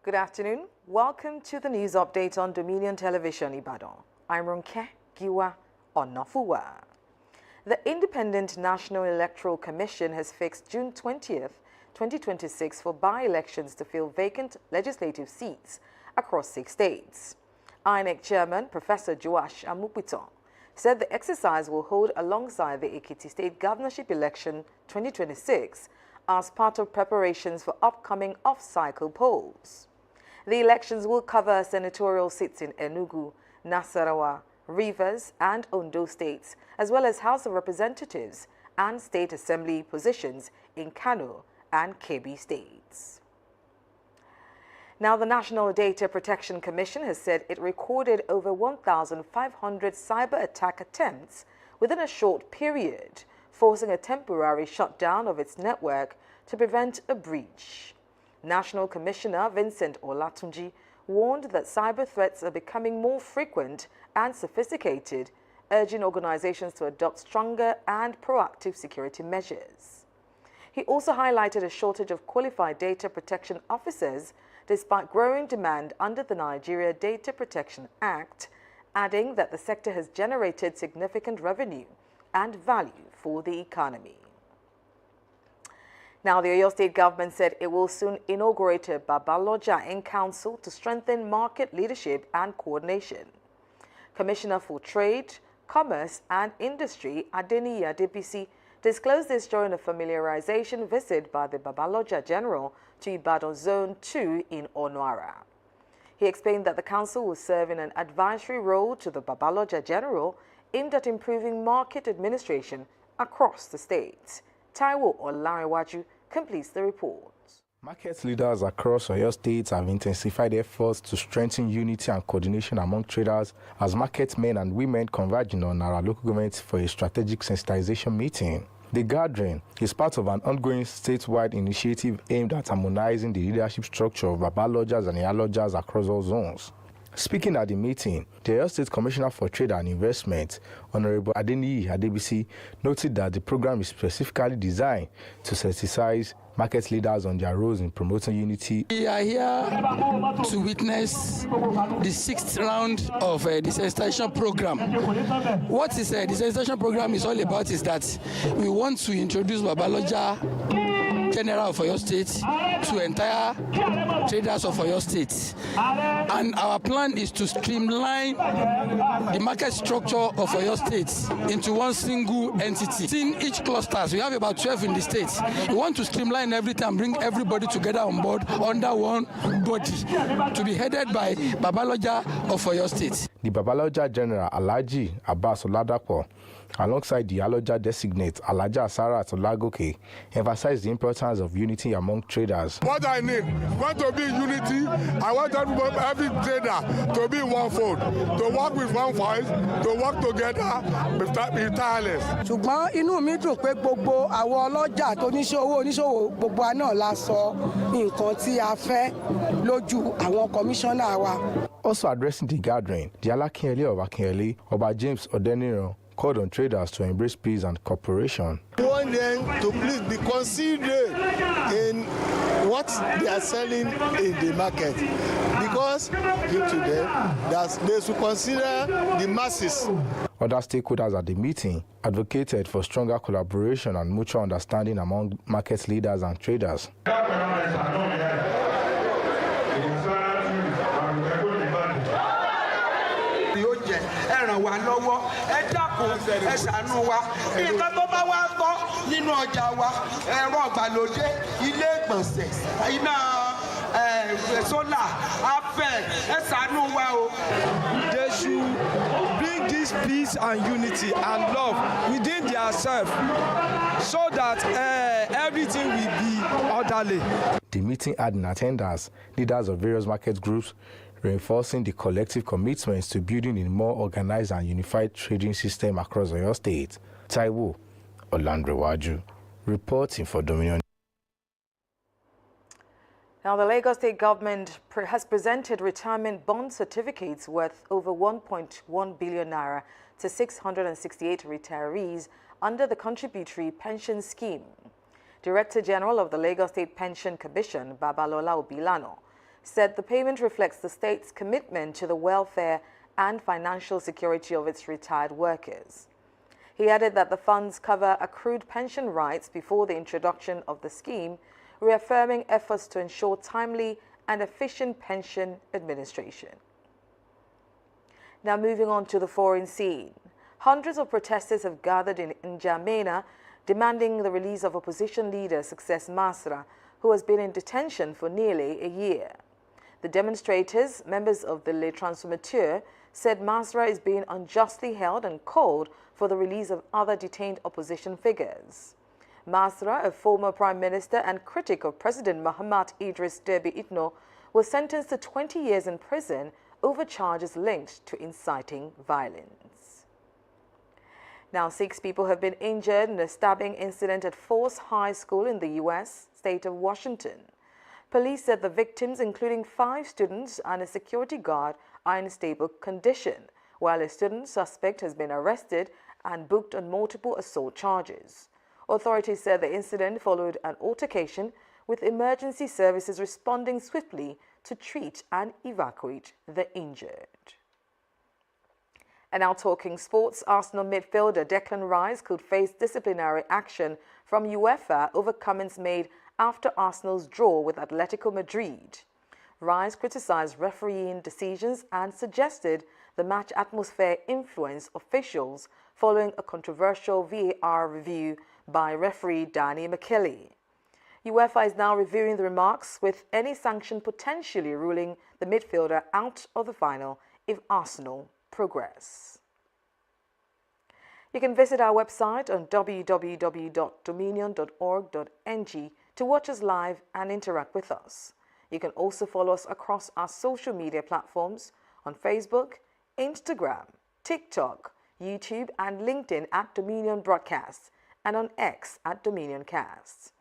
Good afternoon. Welcome to the news update on Dominion Television Ibadan. I'm Ronke Giwa Onofuwa. The Independent National Electoral Commission has fixed June 20th, 2026 for by-elections to fill vacant legislative seats across 6 states. INEC Chairman Professor Joash Amupiton said the exercise will hold alongside the Ekiti State Governorship Election 2026 as part of preparations for upcoming off-cycle polls. The elections will cover senatorial seats in Enugu, Nasarawa, Rivers, and Ondo states, as well as House of Representatives and State Assembly positions in Kano and Kebbi states. Now, the National Data Protection Commission has said it recorded over 1,500 cyber attack attempts within a short period, forcing a temporary shutdown of its network to prevent a breach. National Commissioner Vincent Olatunji warned that cyber threats are becoming more frequent and sophisticated, urging organizations to adopt stronger and proactive security measures. He also highlighted a shortage of qualified data protection officers despite growing demand under the Nigeria Data Protection Act, adding that the sector has generated significant revenue and value for the economy. Now, the Oyo State government said it will soon inaugurate a Babaloja in council to strengthen market leadership and coordination. Commissioner for Trade, Commerce and Industry, Adeniyi Adebisi, disclosed this during a familiarization visit by the Babaloja General to Ibadan Zone 2 in Onuara. He explained that the council will serve in an advisory role to the Babaloja General aimed at improving market administration across the state. Taiwo Olarewaju completes the report. Market leaders across Oyo State have intensified efforts to strengthen unity and coordination among traders as market men and women converging on our local government for a strategic sensitization meeting. The gathering is part of an ongoing statewide initiative aimed at harmonizing the leadership structure of Babalojas and Iyalojas across all zones. Speaking at the meeting, the Oyo State Commissioner for Trade and Investment, Honorable Adeniyi Adebisi, noted that the program is specifically designed to sensitize market leaders on their roles in promoting unity. We are here to witness the 6th round of the sensitization program. What is the sensitization program is all about is that we want to introduce Babaloja General of Oyo State to entire traders of Oyo State. And our plan is to streamline the market structure of Oyo State into one single entity. In each clusters, we have about 12 in the state. We want to streamline everything and bring everybody together on board under one body to be headed by Babaloja of Oyo State. The Babaloja General Alhaji Abbas Oladapo, alongside the Iyaloja designate Alhaja Asarat Olagoke, emphasized the importance of unity among traders. What I need, want to be unity. I want every trader to be in one fold, to work with one voice, to work together, be tireless. Ṣùgbọ́n inú mi dùn pé gbogbo àwọn ọlọ́jà tó oníṣòwò gbogbo àná la sọ nǹkan tí a fẹ́ lójú àwọn kọmíṣánná wa. Also addressing the gathering, the Alakinyele of Akinyele, Oba James Odeniran, called on traders to embrace peace and cooperation. We want them to please be considerate in what they are selling in the market, because due to them, that they should consider the masses. Other stakeholders at the meeting advocated for stronger collaboration and mutual understanding among market leaders and traders. Wa lọ́wọ́ ẹ dákun ẹ ṣàánú wa nǹkan tó bá wá tọ́ nínú ọjà wa ẹ̀rọ ìgbàlódé ilé ìgbọ̀nsẹ̀ iná sólà afẹ́ ẹ ṣàánú wa o. They should bring this peace and unity and love within themselves so that everything will be orderly. The meeting had in attendance leaders of various market groups, reinforcing the collective commitments to building a more organized and unified trading system across Oyo State. Taiwo Olarewaju, reporting for Dominion. Now, the Lagos State government has presented retirement bond certificates worth over 1.1 billion naira to 668 retirees under the contributory pension scheme. Director General of the Lagos State Pension Commission, Babalola Obilano, said the payment reflects the state's commitment to the welfare and financial security of its retired workers. He added that the funds cover accrued pension rights before the introduction of the scheme, reaffirming efforts to ensure timely and efficient pension administration. Now moving on to the foreign scene. Hundreds of protesters have gathered in N'Djamena demanding the release of opposition leader Success Masra, who has been in detention for nearly a year. The demonstrators, members of the Les Transformateurs, said Masra is being unjustly held and called for the release of other detained opposition figures. Masra, a former prime minister and critic of President Mahamat Idris Deby Itno, was sentenced to 20 years in prison over charges linked to inciting violence. Now, 6 people have been injured in a stabbing incident at Force High School in the U.S. state of Washington. Police said the victims, including 5 students and a security guard, are in stable condition, while a student suspect has been arrested and booked on multiple assault charges. Authorities said the incident followed an altercation, with emergency services responding swiftly to treat and evacuate the injured. And now talking sports, Arsenal midfielder Declan Rice could face disciplinary action from UEFA over comments made after Arsenal's draw with Atletico Madrid. Rice criticized refereeing decisions and suggested the match atmosphere influenced officials following a controversial VAR review by referee Danny McKelly. UEFA is now reviewing the remarks, with any sanction potentially ruling the midfielder out of the final if Arsenal progress. You can visit our website on www.dominion.org.ng to watch us live and interact with us. You can also follow us across our social media platforms on Facebook, Instagram, TikTok, YouTube and LinkedIn at Dominion Broadcasts, and on X at Dominion Casts.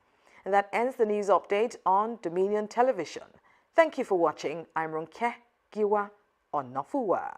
And that ends the news update on Dominion Television. Thank you for watching. I'm Ronke Giwa Onofuwa.